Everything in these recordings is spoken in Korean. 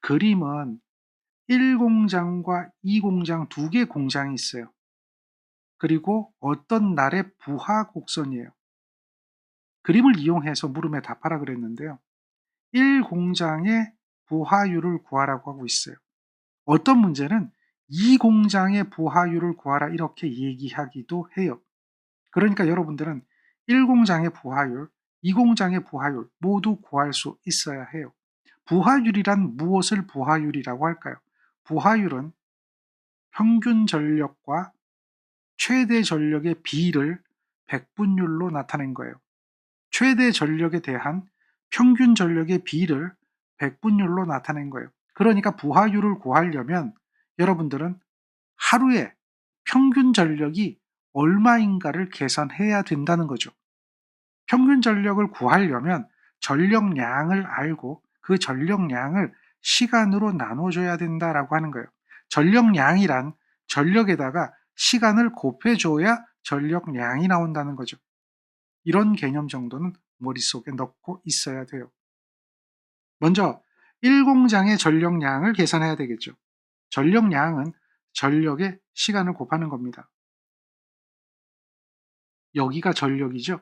그림은 1공장과 2공장 두 개 공장이 있어요. 그리고 어떤 날의 부하 곡선이에요. 그림을 이용해서 물음에 답하라 그랬는데요. 1공장의 부하율을 구하라고 하고 있어요. 어떤 문제는 2공장의 부하율을 구하라 이렇게 얘기하기도 해요. 그러니까 여러분들은 1공장의 부하율, 2공장의 부하율 모두 구할 수 있어야 해요. 부하율이란 무엇을 부하율이라고 할까요? 부하율은 평균 전력과 최대 전력의 비를 백분율로 나타낸 거예요. 최대 전력에 대한 평균 전력의 비를 백분율로 나타낸 거예요. 그러니까 부하율을 구하려면 여러분들은 하루에 평균 전력이 얼마인가를 계산해야 된다는 거죠. 평균 전력을 구하려면 전력량을 알고 그 전력량을 시간으로 나눠줘야 된다라고 하는 거예요. 전력량이란 전력에다가 시간을 곱해줘야 전력량이 나온다는 거죠. 이런 개념 정도는 머릿속에 넣고 있어야 돼요. 먼저 1공장의 전력량을 계산해야 되겠죠. 전력량은 전력의 시간을 곱하는 겁니다. 여기가 전력이죠.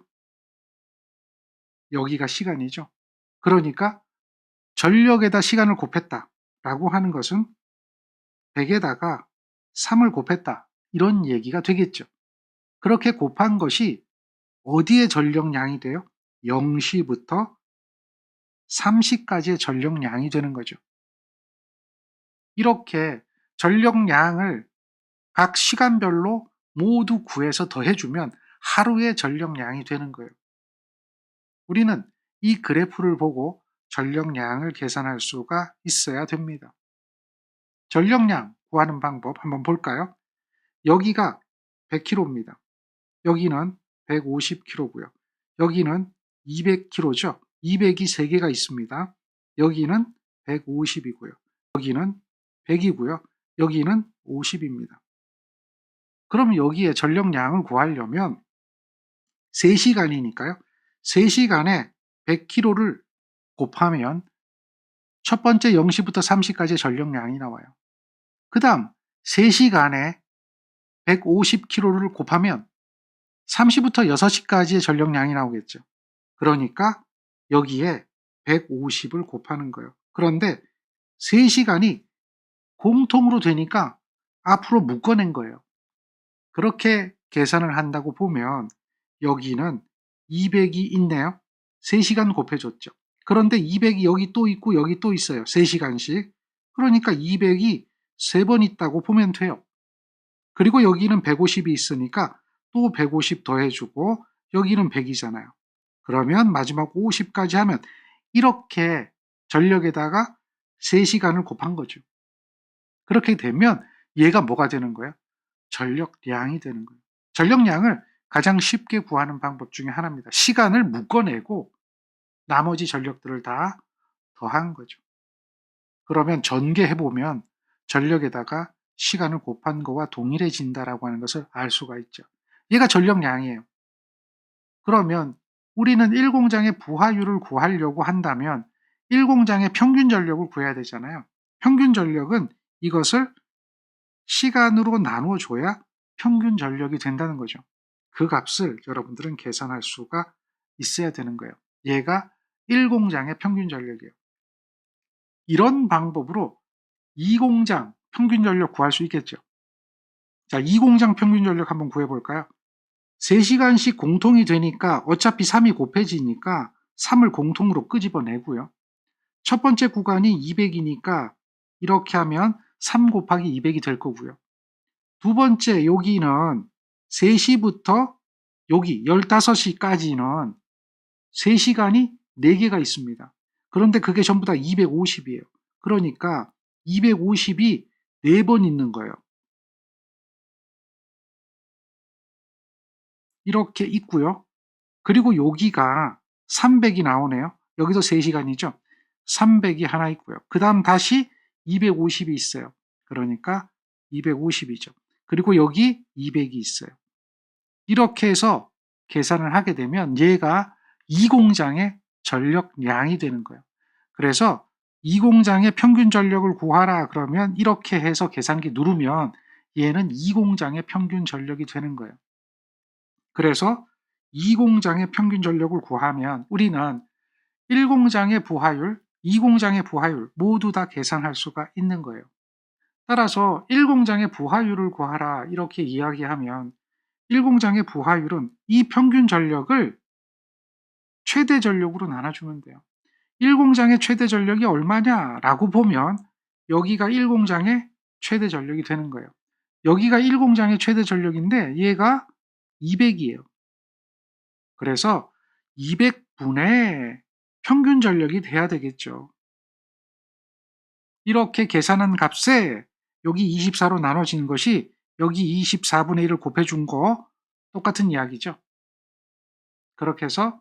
여기가 시간이죠. 그러니까 전력에다 시간을 곱했다라고 하는 것은 100에다가 3을 곱했다 이런 얘기가 되겠죠. 그렇게 곱한 것이 어디의 전력량이 돼요? 0시부터 3시까지의 전력량이 되는 거죠. 이렇게 전력량을 각 시간별로 모두 구해서 더해주면 하루의 전력량이 되는 거예요. 우리는 이 그래프를 보고 전력량을 계산할 수가 있어야 됩니다. 전력량 구하는 방법 한번 볼까요? 여기가 100kg입니다. 여기는 150kg고요. 여기는 200kg죠. 200이 3개가 있습니다. 여기는 150이고요. 여기는 100이고요. 여기는 50입니다. 그럼 여기에 전력량을 구하려면 3시간이니까요. 3시간에 100kg를 곱하면 첫 번째 0시부터 3시까지의 전력량이 나와요. 그 다음 3시간에 150kg를 곱하면 3시부터 6시까지의 전력량이 나오겠죠. 그러니까 여기에 150을 곱하는 거예요. 그런데 3시간이 공통으로 되니까 앞으로 묶어낸 거예요. 그렇게 계산을 한다고 보면 여기는 200이 있네요. 3시간 곱해줬죠. 그런데 200이 여기 또 있고 여기 또 있어요. 3시간씩. 그러니까 200이 3번 있다고 보면 돼요. 그리고 여기는 150이 있으니까 또 150 더해주고 여기는 100이잖아요. 그러면 마지막 50까지 하면 이렇게 전력에다가 3시간을 곱한 거죠. 그렇게 되면 얘가 뭐가 되는 거예요? 전력량이 되는 거예요. 전력량을 가장 쉽게 구하는 방법 중에 하나입니다. 시간을 묶어내고 나머지 전력들을 다 더한 거죠. 그러면 전개해보면 전력에다가 시간을 곱한 거와 동일해진다라고 하는 것을 알 수가 있죠. 얘가 전력량이에요. 그러면 우리는 1공장의 부하율을 구하려고 한다면 1공장의 평균 전력을 구해야 되잖아요. 평균 전력은 이것을 시간으로 나눠줘야 평균 전력이 된다는 거죠. 그 값을 여러분들은 계산할 수가 있어야 되는 거예요. 얘가 1공장의 평균 전력이에요. 이런 방법으로 2공장 평균 전력 구할 수 있겠죠. 자, 2공장 평균 전력 한번 구해볼까요? 3시간씩 공통이 되니까 어차피 3이 곱해지니까 3을 공통으로 끄집어내고요. 첫 번째 구간이 200이니까 이렇게 하면 3 곱하기 200이 될 거고요. 두 번째 여기는 3시부터 여기 15시까지는 3시간이 4개가 있습니다. 그런데 그게 전부 다 250이에요. 그러니까 250이 4번 있는 거예요. 이렇게 있고요. 그리고 여기가 300이 나오네요. 여기도 3시간이죠. 300이 하나 있고요. 그 다음 다시 250이 있어요. 그러니까 250이죠. 그리고 여기 200이 있어요. 이렇게 해서 계산을 하게 되면 얘가 2공장의 전력량이 되는 거예요. 그래서 이 공장의 평균 전력을 구하라 그러면 이렇게 해서 계산기 누르면 얘는 이 공장의 평균 전력이 되는 거예요. 그래서 이 공장의 평균 전력을 구하면 우리는 1공장의 부하율, 2공장의 부하율 모두 다 계산할 수가 있는 거예요. 따라서 1공장의 부하율을 구하라 이렇게 이야기하면 1공장의 부하율은 이 평균 전력을 최대 전력으로 나눠주면 돼요. 1공장의 최대 전력이 얼마냐라고 보면 여기가 1공장의 최대 전력이 되는 거예요. 여기가 1공장의 최대 전력인데 얘가 200이에요. 그래서 200분의 평균 전력이 돼야 되겠죠. 이렇게 계산한 값에 여기 24로 나눠지는 것이 여기 24분의 1을 곱해준 거 똑같은 이야기죠. 그렇게 해서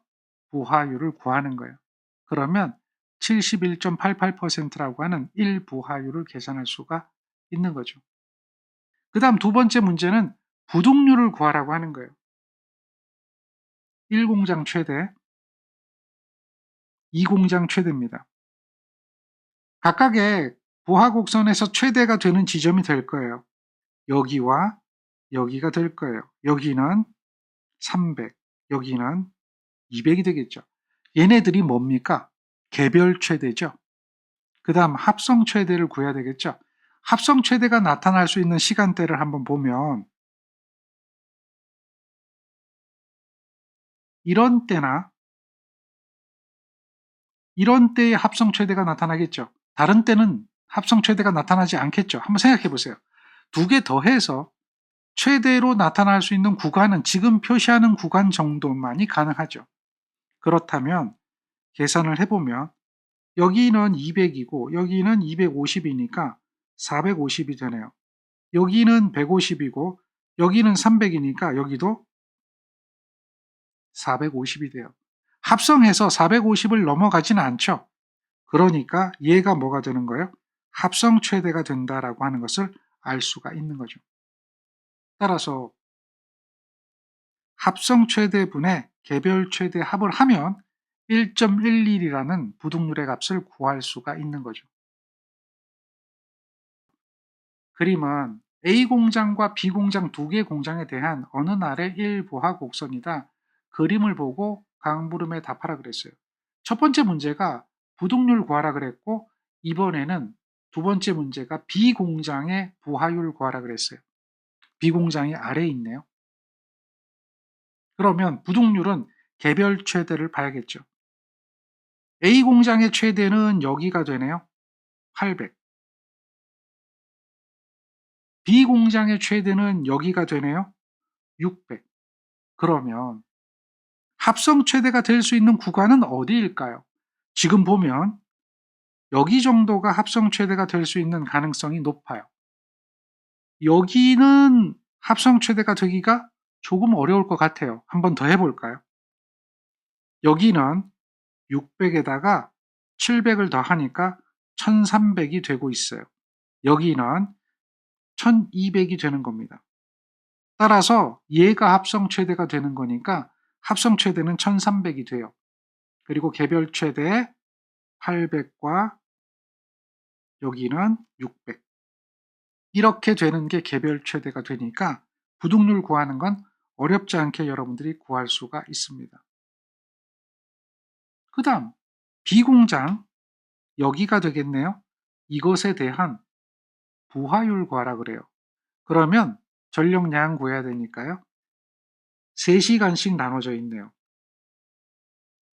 부하율을 구하는 거예요. 그러면 71.88%라고 하는 1부하율을 계산할 수가 있는 거죠. 그 다음 두 번째 문제는 부동률을 구하라고 하는 거예요. 1공장 최대, 2공장 최대입니다. 각각의 부하곡선에서 최대가 되는 지점이 될 거예요. 여기와 여기가 될 거예요. 여기는 300, 여기는 200이 되겠죠. 얘네들이 뭡니까? 개별 최대죠. 그 다음 합성 최대를 구해야 되겠죠. 합성 최대가 나타날 수 있는 시간대를 한번 보면 이런 때나 이런 때에 합성 최대가 나타나겠죠. 다른 때는 합성 최대가 나타나지 않겠죠. 한번 생각해 보세요. 두 개 더해서 최대로 나타날 수 있는 구간은 지금 표시하는 구간 정도만이 가능하죠. 그렇다면 계산을 해보면 여기는 200이고 여기는 250이니까 450이 되네요. 여기는 150이고 여기는 300이니까 여기도 450이 돼요. 합성해서 450을 넘어가지는 않죠. 그러니까 얘가 뭐가 되는 거예요? 합성 최대가 된다라고 하는 것을 알 수가 있는 거죠. 따라서 합성 최대분의 개별 최대 합을 하면 1.11이라는 부동률의 값을 구할 수가 있는 거죠. 그림은 A 공장과 B 공장 두 개 공장에 대한 어느 날의 1부하 곡선이다. 그림을 보고 강물음에 답하라 그랬어요. 첫 번째 문제가 부동률 구하라 그랬고 이번에는 두 번째 문제가 B 공장의 부하율 구하라 그랬어요. B 공장이 아래에 있네요. 그러면 부동률은 개별 최대를 봐야겠죠. A 공장의 최대는 여기가 되네요. 800. B 공장의 최대는 여기가 되네요. 600. 그러면 합성 최대가 될 수 있는 구간은 어디일까요? 지금 보면 여기 정도가 합성 최대가 될 수 있는 가능성이 높아요. 여기는 합성 최대가 되기가 조금 어려울 것 같아요. 한번 더 해볼까요? 여기는 600에다가 700을 더하니까 1300이 되고 있어요. 여기는 1200이 되는 겁니다. 따라서 얘가 합성 최대가 되는 거니까 합성 최대는 1300이 돼요. 그리고 개별 최대 800과 여기는 600. 이렇게 되는 게 개별 최대가 되니까 부동률 구하는 건 어렵지 않게 여러분들이 구할 수가 있습니다. 그 다음 B공장 여기가 되겠네요. 이것에 대한 부하율 구하라 그래요. 그러면 전력량 구해야 되니까요. 3시간씩 나눠져 있네요.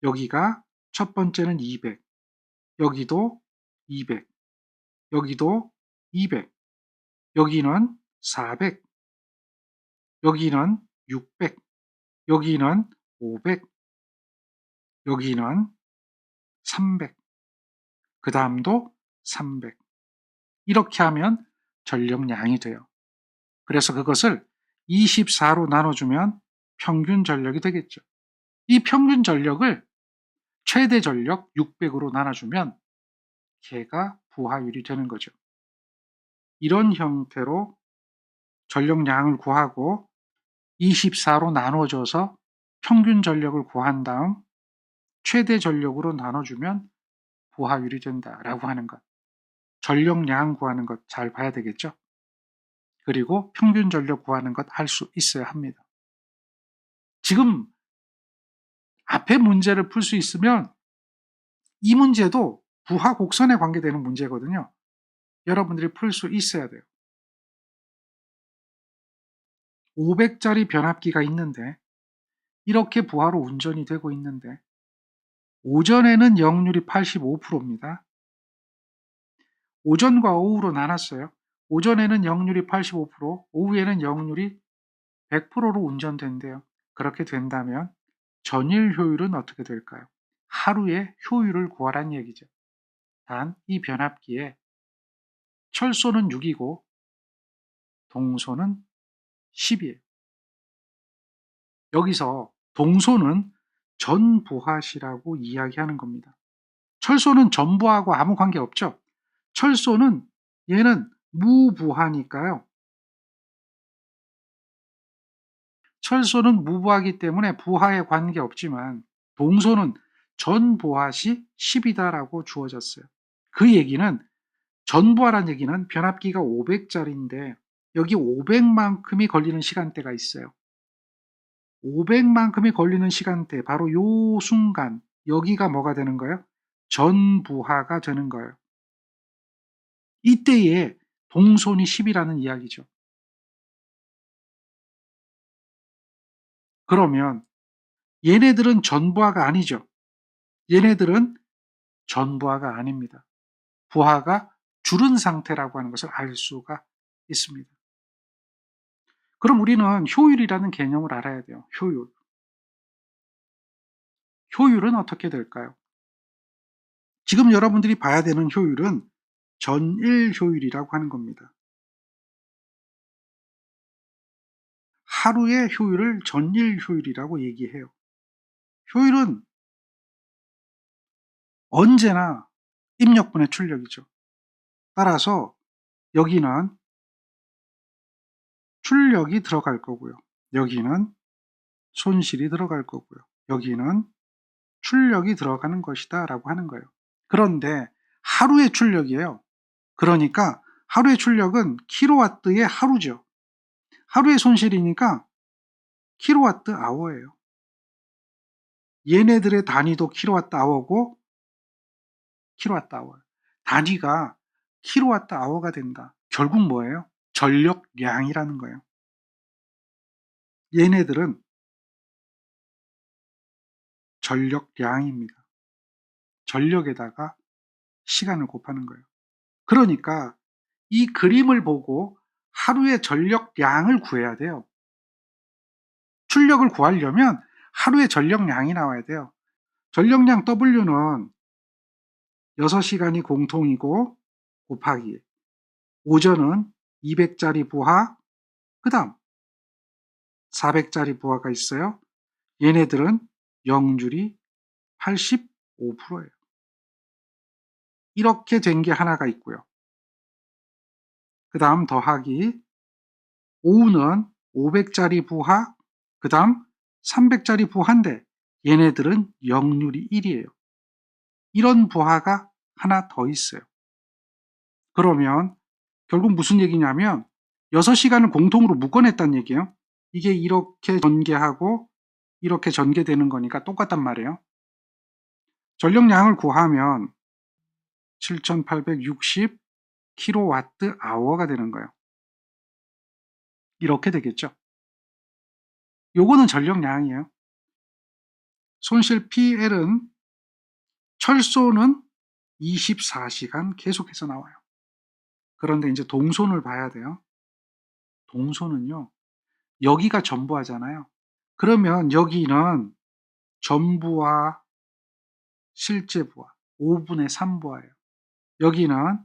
여기가 첫 번째는 200, 여기도 200, 여기도 200, 여기는 400, 여기는 600, 여기는 500, 여기는 300, 그 다음도 300. 이렇게 하면 전력량이 돼요. 그래서 그것을 24로 나눠주면 평균 전력이 되겠죠. 이 평균 전력을 최대 전력 600으로 나눠주면 걔가 부하율이 되는 거죠. 이런 형태로 전력량을 구하고 24로 나눠줘서 평균 전력을 구한 다음 최대 전력으로 나눠주면 부하율이 된다라고 하는 것. 전력량 구하는 것 잘 봐야 되겠죠? 그리고 평균 전력 구하는 것 할 수 있어야 합니다. 지금 앞에 문제를 풀 수 있으면 이 문제도 부하 곡선에 관계되는 문제거든요. 여러분들이 풀 수 있어야 돼요. 500짜리 변압기가 있는데 이렇게 부하로 운전이 되고 있는데 오전에는 역률이 85%입니다. 오전과 오후로 나눴어요. 오전에는 역률이 85%, 오후에는 역률이 100%로 운전된대요. 그렇게 된다면 전일 효율은 어떻게 될까요? 하루의 효율을 구하란 얘기죠. 단 이 변압기에 철소는 6이고 동소는 10이에요. 여기서 동소는 전부하시라고 이야기하는 겁니다. 철소는 전부하고 아무 관계 없죠. 철소는 얘는 무부하니까요. 철소는 무부하기 때문에 부하에 관계없지만 동소는 전부하시 10이다라고 주어졌어요. 그 얘기는 전부하란 얘기는 변압기가 500짜리인데 여기 500만큼이 걸리는 시간대가 있어요. 500만큼이 걸리는 시간대 바로 요 순간 여기가 뭐가 되는 거예요? 전부하가 되는 거예요. 이때에 동손이 10이라는 이야기죠. 그러면 얘네들은 전부하가 아니죠. 얘네들은 전부하가 아닙니다. 부하가 줄은 상태라고 하는 것을 알 수가 있습니다. 그럼 우리는 효율이라는 개념을 알아야 돼요. 효율. 효율은 어떻게 될까요? 지금 여러분들이 봐야 되는 효율은 전일 효율이라고 하는 겁니다. 하루의 효율을 전일 효율이라고 얘기해요. 효율은 언제나 입력분의 출력이죠. 따라서 여기는 출력이 들어갈 거고요. 여기는 손실이 들어갈 거고요. 여기는 출력이 들어가는 것이다 라고 하는 거예요. 그런데 하루의 출력이에요. 그러니까 하루의 출력은 킬로와트의 하루죠. 하루의 손실이니까 킬로와트 아워예요. 얘네들의 단위도 킬로와트 아워고 킬로와트 아워. 단위가 킬로와트 아워가 된다. 결국 뭐예요? 전력량이라는 거예요. 얘네들은 전력량입니다. 전력에다가 시간을 곱하는 거예요. 그러니까 이 그림을 보고 하루의 전력량을 구해야 돼요. 출력을 구하려면 하루의 전력량이 나와야 돼요. 전력량 W는 6시간이 공통이고 곱하기 오전은 200짜리 부하, 그 다음 400짜리 부하가 있어요. 얘네들은 역률이 85%예요. 이렇게 된 게 하나가 있고요. 그 다음 더하기 오후는 500짜리 부하, 그 다음 300짜리 부하인데 얘네들은 역률이 1이에요. 이런 부하가 하나 더 있어요. 그러면 결국 무슨 얘기냐면 6시간을 공통으로 묶어냈다는 얘기예요. 이게 이렇게 전개하고 이렇게 전개되는 거니까 똑같단 말이에요. 전력량을 구하면 7860 kWh가 되는 거예요. 이렇게 되겠죠. 요거는 전력량이에요. 손실 PL은 철소는 24시간 계속해서 나와요. 그런데 이제 동손을 봐야 돼요. 동손은요. 여기가 전부하잖아요. 그러면 여기는 전부하, 실제부하 5분의 3부하예요. 여기는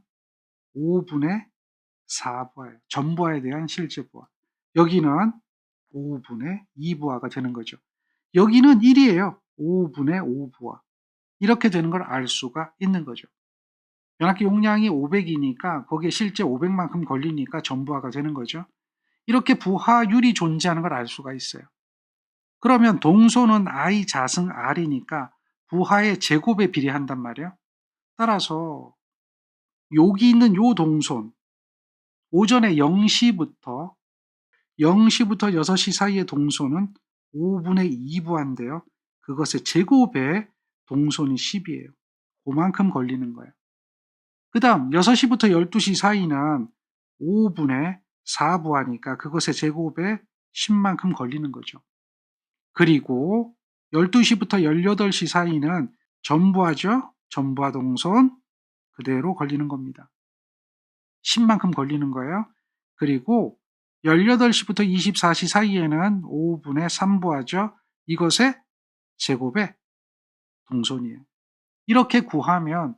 5분의 4부하예요. 전부하에 대한 실제부하. 여기는 5분의 2부하가 되는 거죠. 여기는 1이에요. 5분의 5부하. 이렇게 되는 걸 알 수가 있는 거죠. 변압기 용량이 500이니까 거기에 실제 500만큼 걸리니까 전부하가 되는 거죠. 이렇게 부하율이 존재하는 걸 알 수가 있어요. 그러면 동소는 I 자승 R이니까 부하의 제곱에 비례한단 말이에요. 따라서 여기 있는 요 동선, 오전에 0시부터 6시 사이의 동선은 5분의 2부한데요. 그것의 제곱에 동선이 10이에요. 그만큼 걸리는 거예요. 그 다음 6시부터 12시 사이는 5분의 4부하니까 그것의 제곱에 10만큼 걸리는 거죠. 그리고 12시부터 18시 사이는 전부하죠. 전부하 동선 그대로 걸리는 겁니다. 10만큼 걸리는 거예요. 그리고 18시부터 24시 사이에는 5분의 3부하죠. 이것의 제곱의 동선이에요. 이렇게 구하면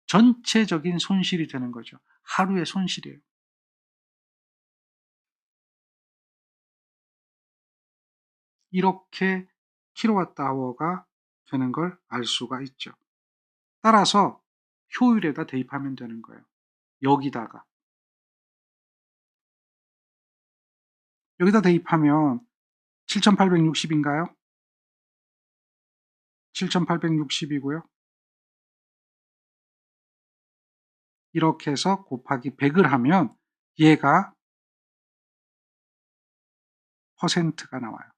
전체적인 손실이 되는 거죠. 하루의 손실이에요. 이렇게 킬로와트아워가 되는 걸 알 수가 있죠. 따라서 효율에다 대입하면 되는 거예요. 여기다 대입하면 7860인가요? 7860이고요. 이렇게 해서 곱하기 100을 하면 얘가 퍼센트가 나와요.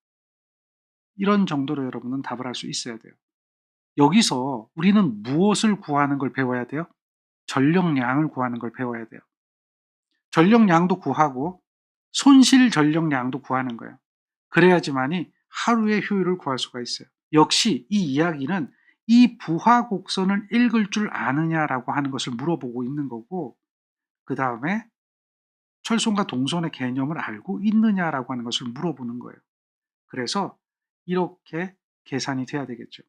이런 정도로 여러분은 답을 할 수 있어야 돼요. 여기서 우리는 무엇을 구하는 걸 배워야 돼요? 전력량을 구하는 걸 배워야 돼요. 전력량도 구하고 손실 전력량도 구하는 거예요. 그래야지만이 하루의 효율을 구할 수가 있어요. 역시 이 이야기는 이 부하 곡선을 읽을 줄 아느냐라고 하는 것을 물어보고 있는 거고, 그 다음에 철선과 동선의 개념을 알고 있느냐라고 하는 것을 물어보는 거예요. 그래서 이렇게 계산이 돼야 되겠죠.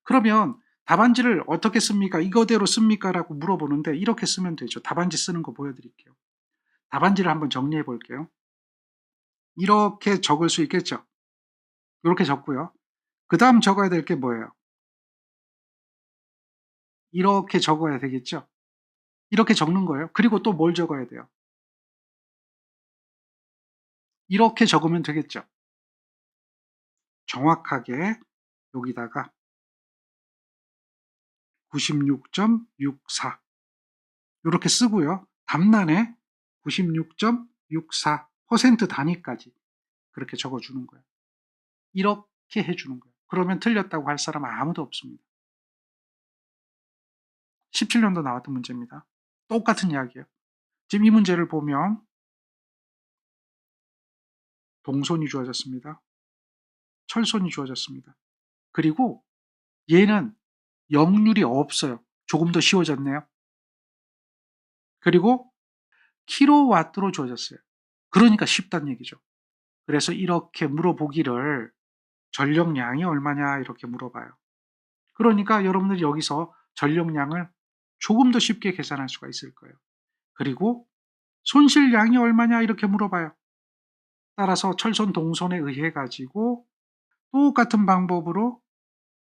그러면 답안지를 어떻게 씁니까? 이거대로 씁니까? 라고 물어보는데 이렇게 쓰면 되죠. 답안지 쓰는 거 보여드릴게요. 답안지를 한번 정리해 볼게요. 이렇게 적을 수 있겠죠. 이렇게 적고요. 그 다음 적어야 될 게 뭐예요? 이렇게 적어야 되겠죠. 이렇게 적는 거예요. 그리고 또 뭘 적어야 돼요? 이렇게 적으면 되겠죠. 정확하게 여기다가 96.64 이렇게 쓰고요. 답란에 96.64% 단위까지 그렇게 적어주는 거예요. 이렇게 해주는 거예요. 그러면 틀렸다고 할 사람은 아무도 없습니다. 17년도 나왔던 문제입니다. 똑같은 이야기예요. 지금 이 문제를 보면 동선이 주어졌습니다. 철선이 주어졌습니다. 그리고 얘는 역률이 없어요. 조금 더 쉬워졌네요. 그리고 킬로와트로 주어졌어요. 그러니까 쉽다는 얘기죠. 그래서 이렇게 물어보기를 전력량이 얼마냐 이렇게 물어봐요. 그러니까 여러분들이 여기서 전력량을 조금 더 쉽게 계산할 수가 있을 거예요. 그리고 손실량이 얼마냐 이렇게 물어봐요. 따라서 철선 동선에 의해 가지고 똑같은 방법으로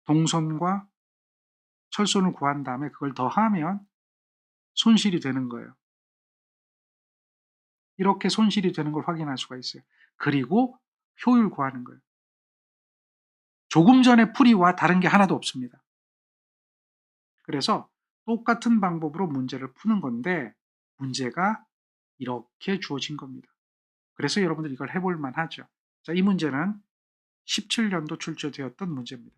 동선과 철선을 구한 다음에 그걸 더하면 손실이 되는 거예요. 이렇게 손실이 되는 걸 확인할 수가 있어요. 그리고 효율 구하는 거예요. 조금 전에 풀이와 다른 게 하나도 없습니다. 그래서 똑같은 방법으로 문제를 푸는 건데 문제가 이렇게 주어진 겁니다. 그래서 여러분들 이걸 해볼 만하죠. 자, 이 문제는 17년도 출제되었던 문제입니다.